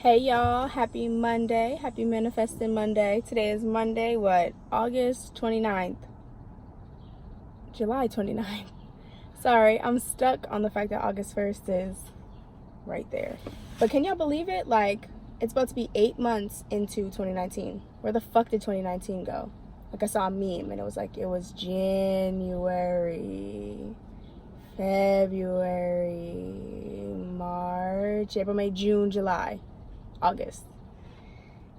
Hey y'all, happy Monday, happy manifesting Monday. Today is Monday, August 29th? July 29th. Sorry, I'm stuck on the fact that August 1st is right there. But can y'all believe it? Like, it's about to be 8 months into 2019. Where the fuck did 2019 go? Like, I saw a meme and it was January, February, March, April, May, June, July, August.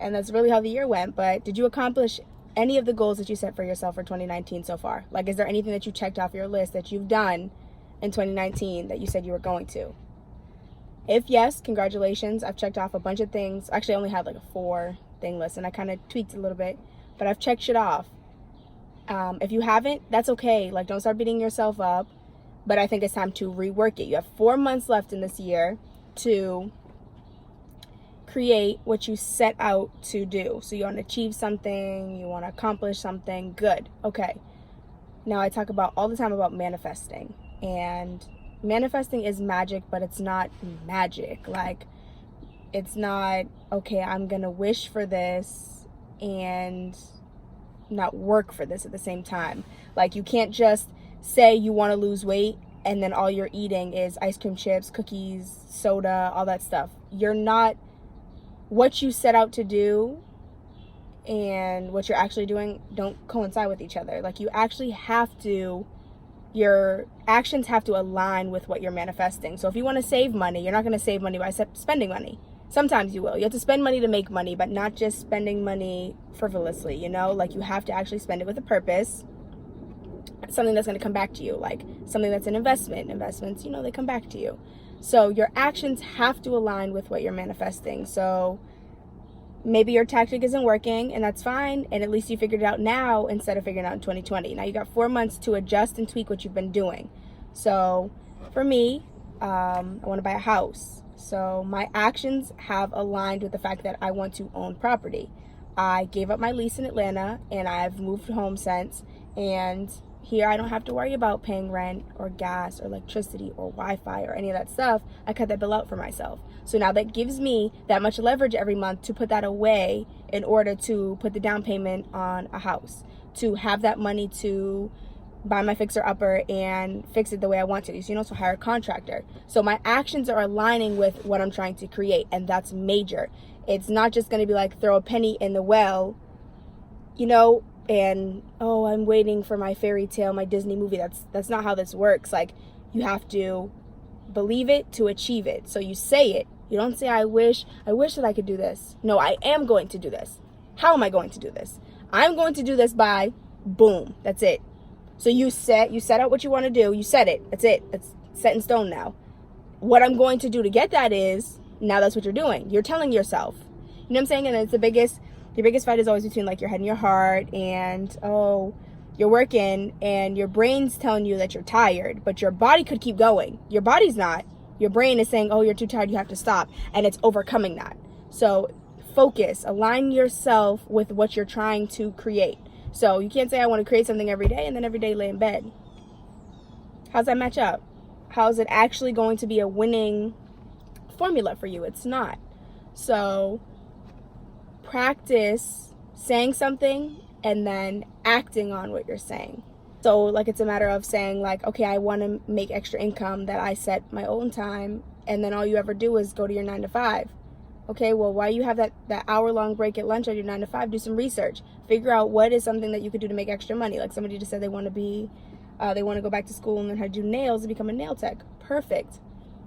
And that's really how the year went. But did you accomplish any of the goals that you set for yourself for 2019 so far? Like, is there anything that you checked off your list that you've done in 2019 that you said you were going to? If yes, congratulations. I've checked off a bunch of things. Actually, I only had like a 4-thing list and I kind of tweaked a little bit, but I've checked shit off. If you haven't, that's okay. Like, don't start beating yourself up. But I think it's time to rework it. You have 4 months left in this year to create what you set out to do. So you want to achieve something, you want to accomplish something. Good. Okay. Now I talk about all the time about manifesting, and manifesting is magic, but it's not magic. Like, it's not, okay, I'm going to wish for this and not work for this at the same time. Like, you can't just say you want to lose weight and then all you're eating is ice cream, chips, cookies, soda, all that stuff. You're not, what you set out to do and what you're actually doing don't coincide with each other. Like, you actually have to, your actions have to align with what you're manifesting. So if you want to save money, you're not going to save money by spending money. Sometimes you will. You have to spend money to make money, but not just spending money frivolously, you know? Like, you have to actually spend it with a purpose. Something that's going to come back to you, like something that's an investment. Investments, they come back to you. So your actions have to align with what you're manifesting. So maybe your tactic isn't working, and that's fine. And at least you figured it out now instead of figuring it out in 2020. Now you got 4 months to adjust and tweak what you've been doing. So for me, I want to buy a house. So my actions have aligned with the fact that I want to own property. I gave up my lease in Atlanta and I've moved home since. And here I don't have to worry about paying rent or gas or electricity or Wi-Fi or any of that stuff. I cut that bill out for myself. So now that gives me that much leverage every month to put that away in order to put the down payment on a house, to have that money to buy my fixer-upper and fix it the way I want to. So hire a contractor. So my actions are aligning with what I'm trying to create, and that's major. It's not just going to be like throw a penny in the well, and I'm waiting for my fairy tale, my Disney movie. That's not how this works. Like, you have to believe it to achieve it. So you say it. You don't say I wish that I could do this. No, I am going to do this. How am I going to do this? I'm going to do this by boom. That's it. So you set out what you want to do. You said it. That's it. It's set in stone now. What I'm going to do to get that is, now that's what you're doing. You're telling yourself. You know what I'm saying? And it's your biggest fight is always between like your head and your heart, and you're working and your brain's telling you that you're tired, but your body could keep going. Your body's not. Your brain is saying, you're too tired, you have to stop, and it's overcoming that. So focus, align yourself with what you're trying to create. So you can't say I want to create something every day and then every day lay in bed. How's that match up? How is it actually going to be a winning formula for you? It's not. So practice saying something and then acting on what you're saying. So like, it's a matter of saying like, okay, I want to make extra income, that I set my own time, and then all you ever do is go to your 9 to 5. Okay, well, while you have that hour-long break at lunch at your 9 to 5, do some research. Figure out what is something that you could do to make extra money. Like, somebody just said they want to go back to school and learn how to do nails and become a nail tech. Perfect.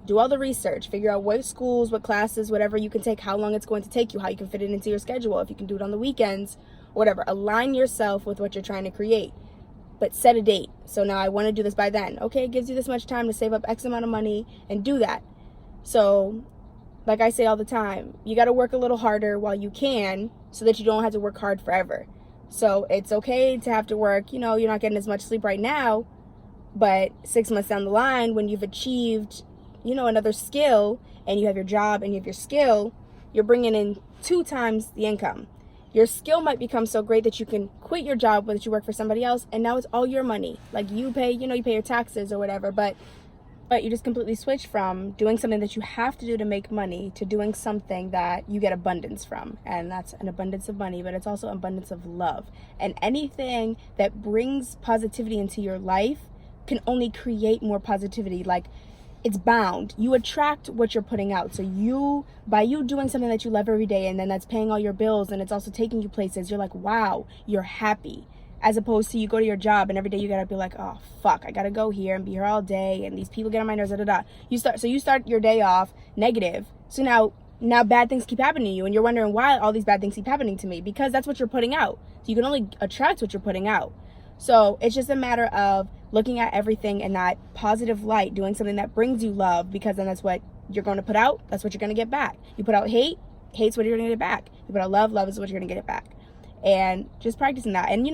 Do all the research. Figure out what schools, what classes, whatever you can take, how long it's going to take you, how you can fit it into your schedule, if you can do it on the weekends, whatever. Align yourself with what you're trying to create, but set a date. So now I want to do this by then. Okay, it gives you this much time to save up X amount of money and do that. So like I say all the time, you got to work a little harder while you can so that you don't have to work hard forever. So it's okay to have to work, you're not getting as much sleep right now, but 6 months down the line, when you've achieved another skill, and you have your job and you have your skill, you're bringing in 2 times the income. Your skill might become so great that you can quit your job, that you work for somebody else, and now it's all your money. Like, you pay your taxes or whatever, but But you just completely switch from doing something that you have to do to make money to doing something that you get abundance from. And that's an abundance of money, but it's also abundance of love. And anything that brings positivity into your life can only create more positivity. Like, it's bound. You attract what you're putting out. So by you doing something that you love every day, and then that's paying all your bills, and it's also taking you places, you're like, wow, you're happy. As opposed to you go to your job and every day you gotta be like, oh fuck, I gotta go here and be here all day, and these people get on my nerves, da da da. You start your day off negative. So now bad things keep happening to you, and you're wondering why all these bad things keep happening to me, because that's what you're putting out. So you can only attract what you're putting out. So it's just a matter of looking at everything in that positive light, doing something that brings you love, because then that's what you're going to put out. That's what you're going to get back. You put out hate, hate's what you're going to get back. You put out love, love is what you're going to get it back. And just practicing that. And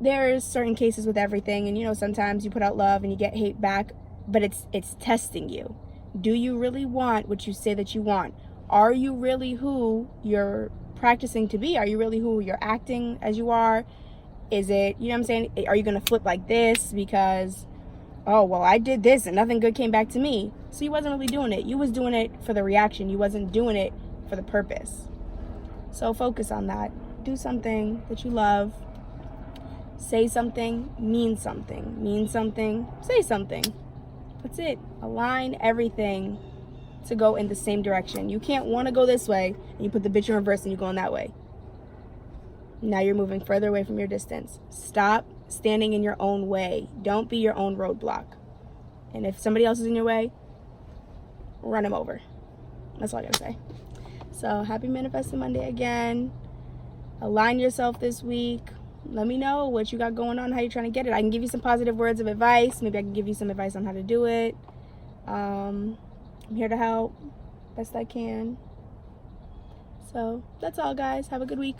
there's certain cases with everything, and sometimes you put out love and you get hate back, but it's testing you. Do you really want what you say that you want? Are you really who you're practicing to be? Are you really who you're acting as you are? Is it, you know what I'm saying? Are you going to flip like this because, oh, well, I did this and nothing good came back to me? So you wasn't really doing it. You was doing it for the reaction. You wasn't doing it for the purpose. So focus on that. Do something that you love. Say something, mean something, say something. That's it. Align everything to go in the same direction. You can't want to go this way and you put the bitch in reverse and you going that way. Now you're moving further away from your distance. Stop standing in your own way. Don't be your own roadblock. And if somebody else is in your way, run them over. That's all I gotta say. So happy Manifesting Monday again. Align yourself this week. Let me know what you got going on, how you're trying to get it. I can give you some positive words of advice. Maybe I can give you some advice on how to do it. I'm here to help best I can. So that's all, guys. Have a good week.